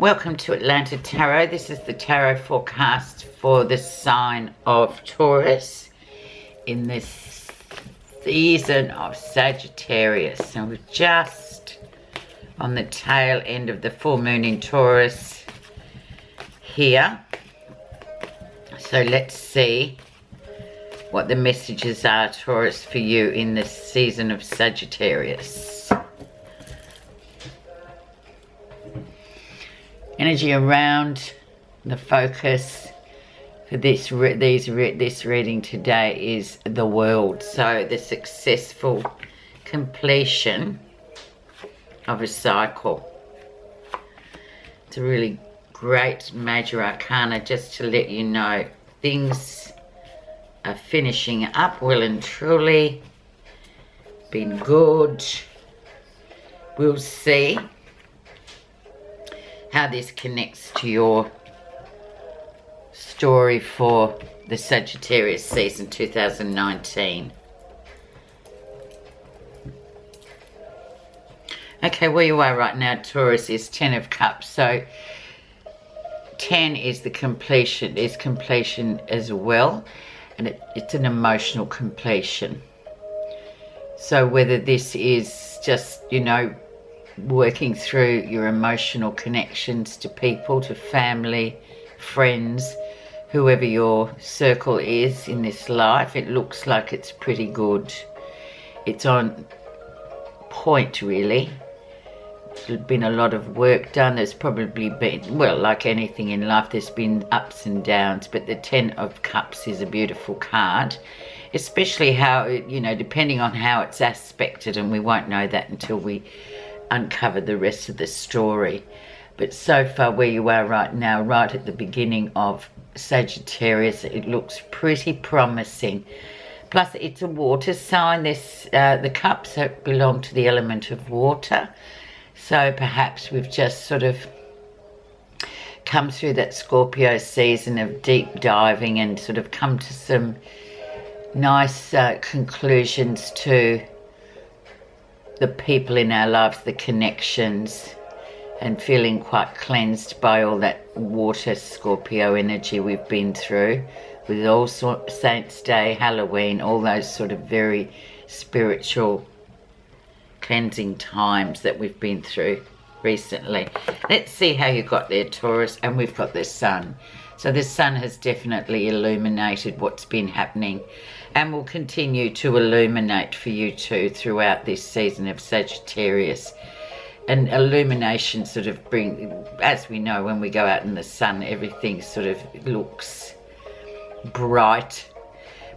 Welcome to Atlanta Tarot. This is the tarot forecast for the sign of Taurus in this season of Sagittarius. And we're just on the tail end of the full moon in Taurus here. So let's see what the messages are, Taurus, for you in this season of Sagittarius. Energy around the focus for this reading today is the world. So the successful completion of a cycle. It's a really great major arcana just to let you know things are finishing up well and truly. Been good. We'll see how this connects to your story for the Sagittarius season 2019. Okay, where you are right now, Taurus, is 10 of Cups. So 10 is the completion, is completion as well. And it's an emotional completion. So whether this is just, you know, working through your emotional connections to people, to family, friends, whoever your circle is in this life, it looks like it's pretty good. It's on point, really. There's been a lot of work done. There's probably been, well, like anything in life, there's been ups and downs, but the 10 of Cups is a beautiful card, especially how, you know, depending on how it's aspected, and we won't know that until we uncover the rest of the story. But so far where you are right now, right at the beginning of Sagittarius, it looks pretty promising. Plus it's a water sign. This the cups belong to the element of water, so perhaps we've just sort of come through that Scorpio season of deep diving and sort of come to some nice conclusions to the people in our lives, the connections, and feeling quite cleansed by all that water Scorpio energy we've been through with All Saints Day, Halloween, all those sort of very spiritual cleansing times that we've been through recently. Let's see how you got there, Taurus. And we've got the sun. So the sun has definitely illuminated what's been happening and will continue to illuminate for you too throughout this season of Sagittarius. And illumination sort of bring, as we know, when we go out in the sun, everything sort of looks bright,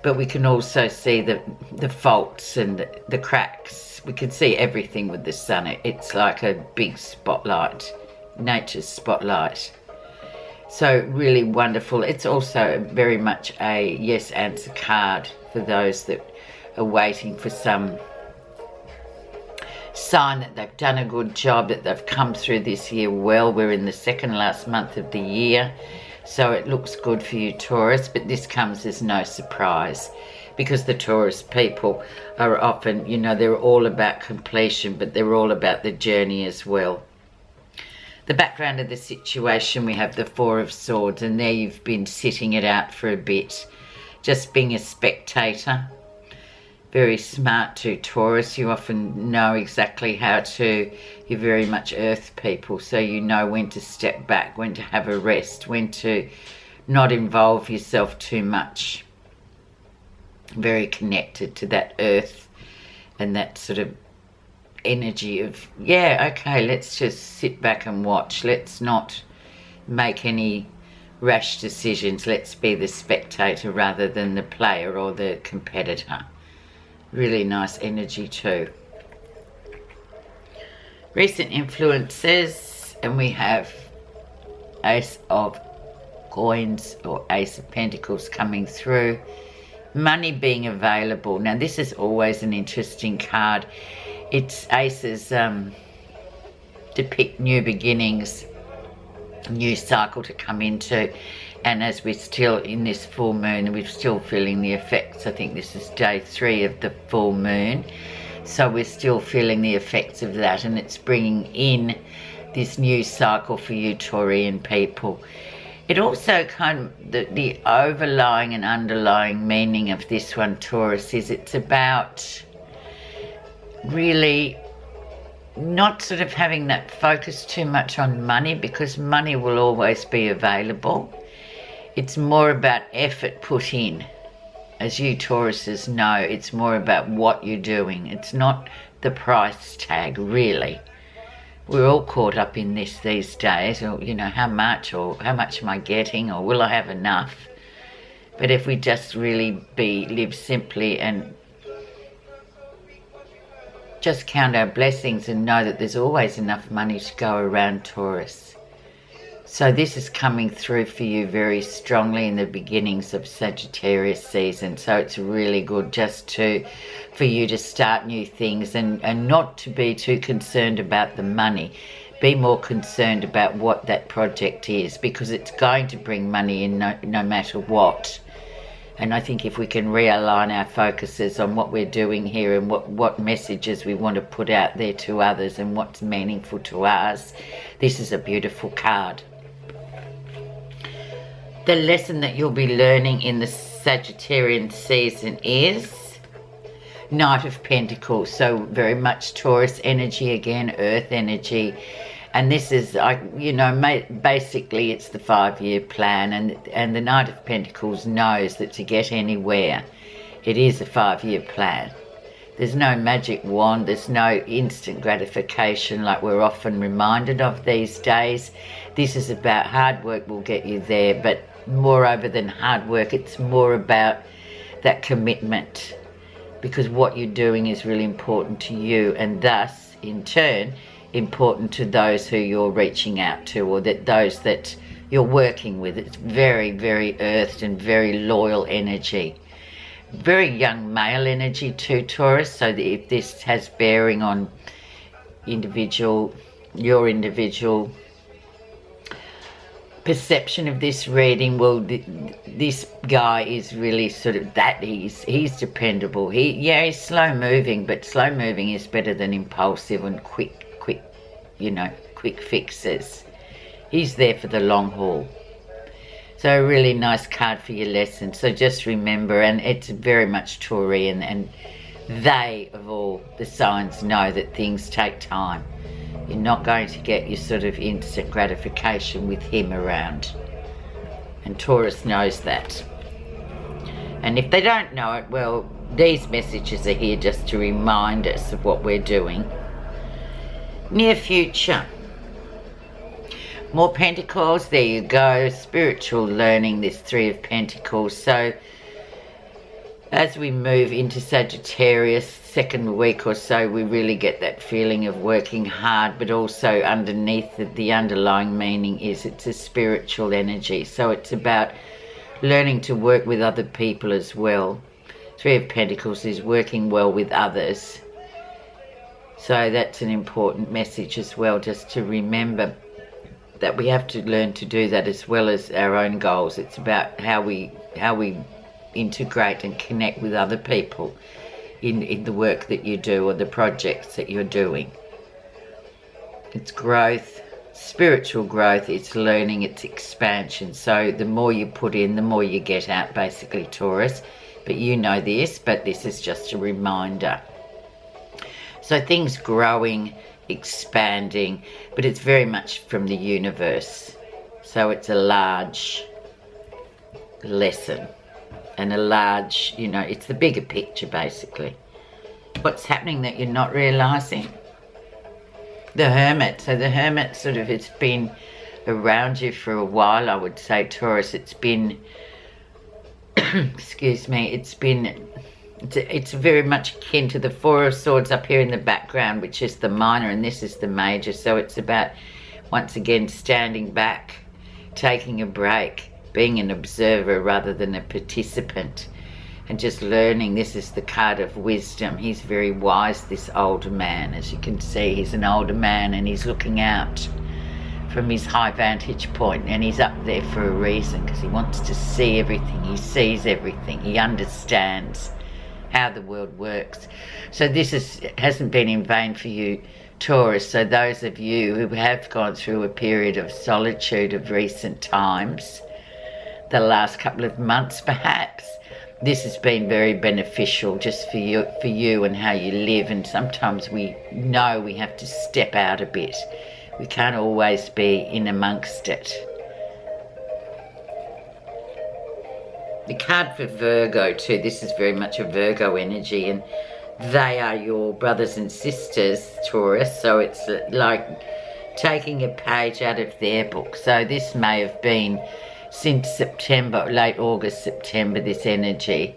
but we can also see the faults and the cracks. We can see everything with the sun. It's like a big spotlight, nature's spotlight. So really wonderful. It's also very much a yes answer card for those that are waiting for some sign that they've done a good job, that they've come through this year well. We're in the second last month of the year, so it looks good for you, Taurus, but this comes as no surprise because the Taurus people are often, you know, they're all about completion, but they're all about the journey as well. The background of the situation, we have the Four of Swords, and there you've been sitting it out for a bit, just being a spectator. Very smart too, Taurus. You often know exactly how to, you're very much earth people, so you know when to step back, when to have a rest, when to not involve yourself too much. Very connected to that earth and that sort of energy of, yeah, okay, let's just sit back and watch. Let's not make any rash decisions. Let's be the spectator rather than the player or the competitor. Really nice energy too. Recent influences, and we have Ace of Coins or Ace of Pentacles coming through. Money being available. Now this is always an interesting card. It's aces depict new beginnings, new cycle to come into, and as we're still in this full moon, we're still feeling the effects. I think this is day 3 of the full moon, so we're still feeling the effects of that, and it's bringing in this new cycle for you Taurian people. It also kind of, the overlying and underlying meaning of this one, Taurus, is it's about really not sort of having that focus too much on money, because money will always be available. It's more about effort put in. As you Tauruses know, it's more about what you're doing. It's not the price tag, really. We're all caught up in this these days, or, you know, how much am I getting, or will I have enough? But if we just really live simply and just count our blessings and know that there's always enough money to go around, Taurus. So this is coming through for you very strongly in the beginnings of Sagittarius season. So it's really good just for you to start new things and not to be too concerned about the money. Be more concerned about what that project is, because it's going to bring money in no matter what. And I think if we can realign our focuses on what we're doing here and what messages we want to put out there to others and what's meaningful to us, this is a beautiful card. The lesson that you'll be learning in the Sagittarian season is Knight of Pentacles. So very much Taurus energy again, earth energy. And this is, you know, basically it's the 5-year plan. And the Knight of Pentacles knows that to get anywhere, it is a 5-year plan. There's no magic wand. There's no instant gratification like we're often reminded of these days. This is about hard work will get you there. But moreover than hard work, it's more about that commitment. Because what you're doing is really important to you. And thus, in turn, important to those who you're reaching out to, or those that you're working with. It's very, very earthed and very loyal energy. Very young male energy too, Taurus, so that if this has bearing on your individual perception of this reading, well, this guy is really sort of that. He's dependable. He's slow moving, but slow moving is better than impulsive and quick fixes. He's there for the long haul. So a really nice card for your lesson. So just remember, and it's very much Taurian, and they of all the signs know that things take time. You're not going to get your sort of instant gratification with him around. And Taurus knows that. And if they don't know it, well, these messages are here just to remind us of what we're doing. Near future. More Pentacles, there you go. Spiritual learning, this 3 of Pentacles. So as we move into Sagittarius, second week or so, we really get that feeling of working hard, but also underneath the underlying meaning is it's a spiritual energy. So it's about learning to work with other people as well. 3 of Pentacles is working well with others. So that's an important message as well, just to remember that we have to learn to do that as well as our own goals. It's about how we integrate and connect with other people in the work that you do or the projects that you're doing. It's growth, spiritual growth, it's learning, it's expansion. So the more you put in, the more you get out, basically, Taurus. But you know this, but this is just a reminder. So things growing, expanding, but it's very much from the universe. So it's a large lesson and a large, it's the bigger picture basically. What's happening that you're not realizing? The Hermit. So the Hermit sort of, it's been around you for a while, I would say, Taurus. It's been, excuse me, it's very much akin to the 4 of Swords up here in the background, which is the minor, and this is the major. So it's about, once again, standing back, taking a break, being an observer rather than a participant, and just learning. This is the card of wisdom. He's very wise, this older man. As you can see, he's an older man, and he's looking out from his high vantage point, and he's up there for a reason, because he wants to see everything. He sees everything. He understands how the world works. So this hasn't been in vain for you Taurus. So those of you who have gone through a period of solitude of recent times, the last couple of months perhaps, this has been very beneficial just for you and how you live. And sometimes we know we have to step out a bit. We can't always be in amongst it. The card for Virgo too, this is very much a Virgo energy, and they are your brothers and sisters, Taurus, so it's like taking a page out of their book. So this may have been since September, late August, September, this energy,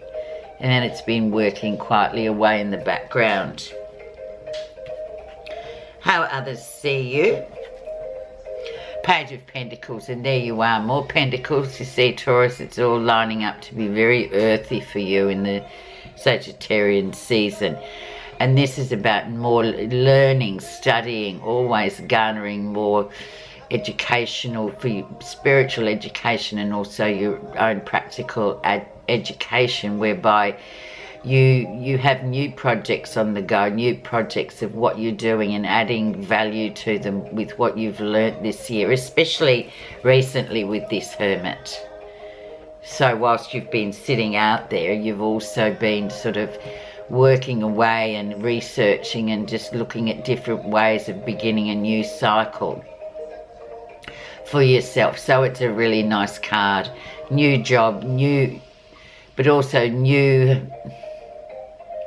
and then it's been working quietly away in the background. How others see you. Page of Pentacles, and there you are, more Pentacles. You see, Taurus, it's all lining up to be very earthy for you in the Sagittarian season. And this is about more learning, studying, always garnering more educational, for you, spiritual education, and also your own practical education, whereby you have new projects on the go, new projects of what you're doing and adding value to them with what you've learnt this year, especially recently with this Hermit. So whilst you've been sitting out there, you've also been sort of working away and researching and just looking at different ways of beginning a new cycle for yourself. So it's a really nice card. New job, new, but also new,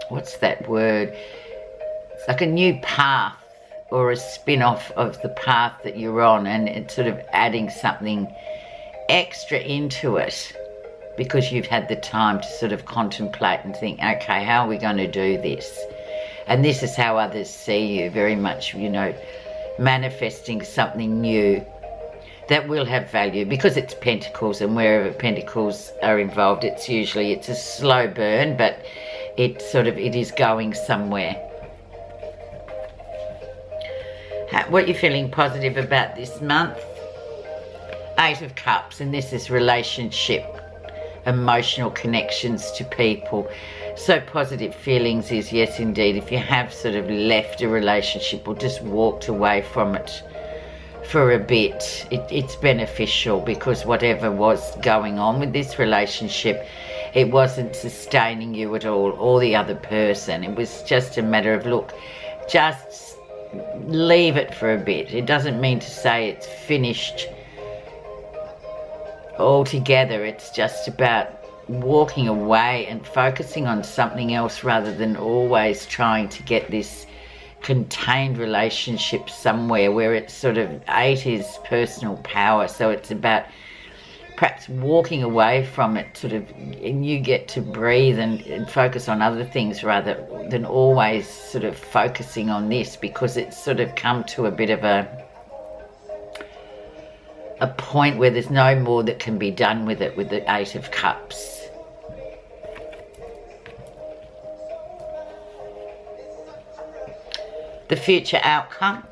what's that word? It's like a new path or a spin-off of the path that you're on, and it's sort of adding something extra into it because you've had the time to sort of contemplate and think, okay, how are we going to do this? And this is how others see you, very much, you know, manifesting something new that will have value, because it's Pentacles, and wherever Pentacles are involved, it's a slow burn, but it is going somewhere. What you're feeling positive about this month? Eight of Cups, and this is relationship, emotional connections to people. So positive feelings is, yes indeed, if you have sort of left a relationship or just walked away from it for a bit, it's beneficial, because whatever was going on with this relationship, it wasn't sustaining you at all, or the other person. It was just a matter of, look, just leave it for a bit. It doesn't mean to say it's finished altogether. It's just about walking away and focusing on something else, rather than always trying to get this contained relationship somewhere where it's sort of, eight is personal power, so it's about perhaps walking away from it, sort of, and you get to breathe and focus on other things rather than always sort of focusing on this, because it's sort of come to a bit of a point where there's no more that can be done with it, with the Eight of Cups. The future outcome,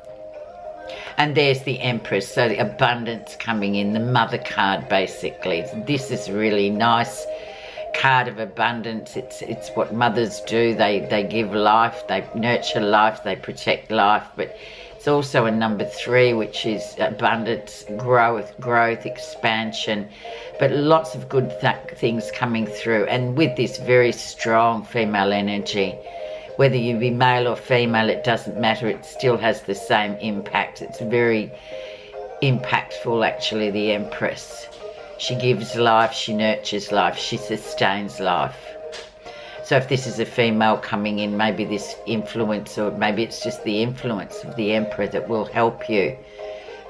and there's the Empress, so the abundance coming in, the mother card basically. This is really nice card of abundance. It's what mothers do. They give life, they nurture life, they protect life, but it's also a number 3, which is abundance, growth, expansion, but lots of good things coming through. And with this very strong female energy, whether you be male or female, it doesn't matter. It still has the same impact. It's very impactful, actually, the Empress. She gives life, she nurtures life, she sustains life. So if this is a female coming in, maybe this influence, or maybe it's just the influence of the Emperor that will help you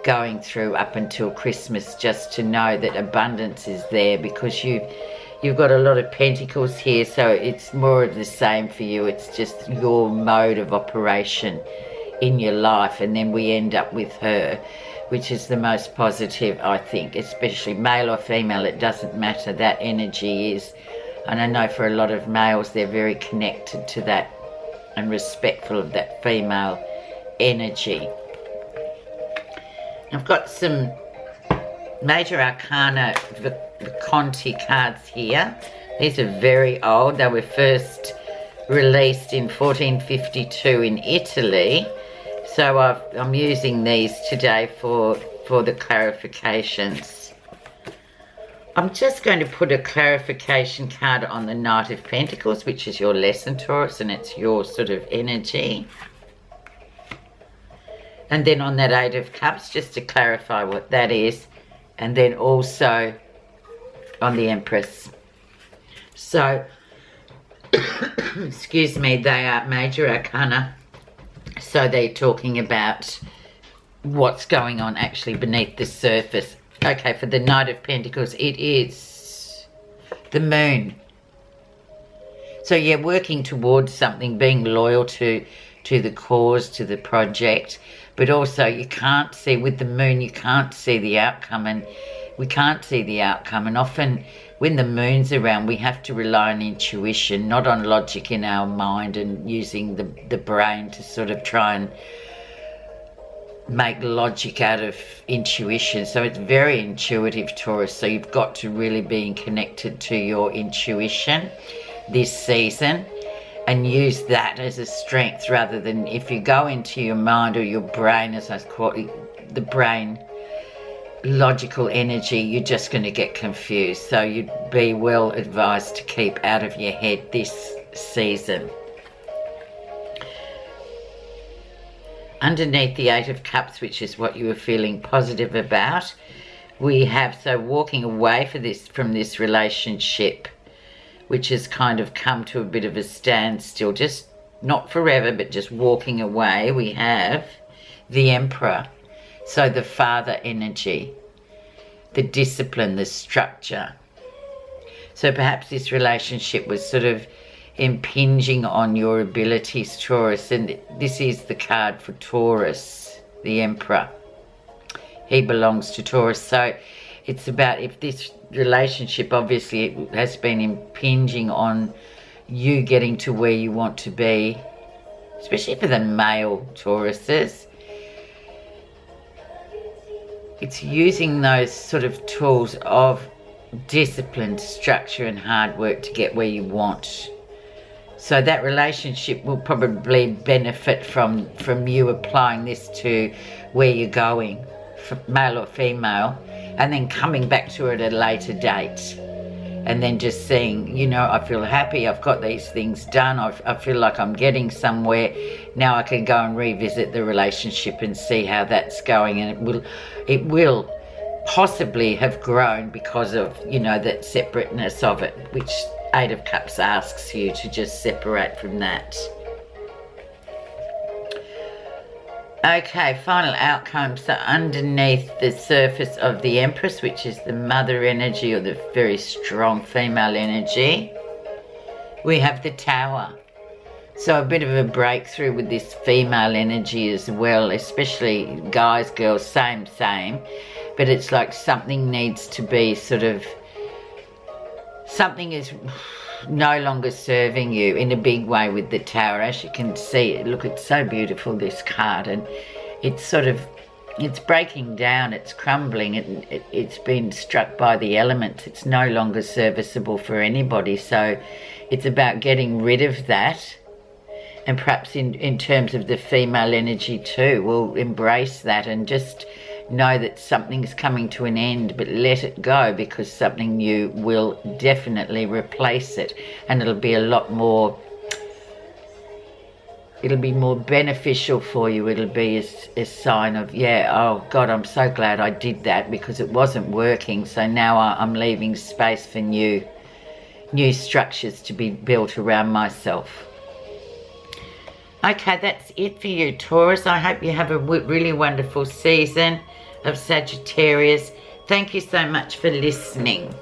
going through up until Christmas, just to know that abundance is there, because you've got a lot of Pentacles here, so it's more of the same for you. It's just your mode of operation in your life, and then we end up with her, which is the most positive, I think, especially male or female, it doesn't matter. That energy is, and I know for a lot of males, they're very connected to that and respectful of that female energy. I've got some Major Arcana Conti cards here. These are very old. They were first released in 1452 in Italy. So I'm using these today for the clarifications. I'm just going to put a clarification card on the Knight of Pentacles, which is your lesson, Taurus, and it's your sort of energy. And then on that Eight of Cups, just to clarify what that is. And then also on the Empress. So, excuse me, they are major arcana. So they're talking about what's going on actually beneath the surface. Okay, for the Knight of Pentacles, it is the Moon. So yeah, working towards something, being loyal to the cause, to the project. But also you can't see, with the Moon, you can't see the outcome, and we can't see the outcome. And often when the Moon's around, we have to rely on intuition, not on logic in our mind and using the brain to sort of try and make logic out of intuition. So it's very intuitive, Taurus. So you've got to really be connected to your intuition this season, and use that as a strength, rather than if you go into your mind or your brain, as I call it, the brain logical energy, you're just going to get confused. So you'd be well advised to keep out of your head this season. Underneath the Eight of Cups, which is what you were feeling positive about, we have, so walking away from this relationship, which has kind of come to a bit of a standstill, just not forever, but just walking away. We have the Emperor. So the father energy, the discipline, the structure. So perhaps this relationship was sort of impinging on your abilities, Taurus. And this is the card for Taurus, the Emperor. He belongs to Taurus. So it's about, if this relationship, obviously it has been impinging on you getting to where you want to be, especially for the male Tauruses. It's using those sort of tools of discipline, structure and hard work to get where you want. So that relationship will probably benefit from you applying this to where you're going, male or female, and then coming back to it at a later date. And then just seeing, you know, I feel happy, I've got these things done, I feel like I'm getting somewhere. Now I can go and revisit the relationship and see how that's going. And it will possibly have grown because of, you know, that separateness of it, which Eight of Cups asks you to just separate from that. Okay, final outcome. So underneath the surface of the Empress, which is the mother energy or the very strong female energy, we have the Tower. So a bit of a breakthrough with this female energy as well, especially guys, girls, same. But it's like something needs to be sort of, something is no longer serving you in a big way with the Tower. As you can see, look, it's so beautiful, this card, and it's sort of, it's breaking down, it's crumbling, it's been struck by the elements, it's no longer serviceable for anybody. So it's about getting rid of that, and perhaps in terms of the female energy too, we'll embrace that and just know that something's coming to an end, but let it go, because something new will definitely replace it, and it'll be a lot more, it'll be more beneficial for you. It'll be a sign of, yeah, oh God, I'm so glad I did that because it wasn't working, so now I'm leaving space for new structures to be built around myself. Okay, that's it for you, Taurus. I hope you have a really wonderful season of Sagittarius. Thank you so much for listening.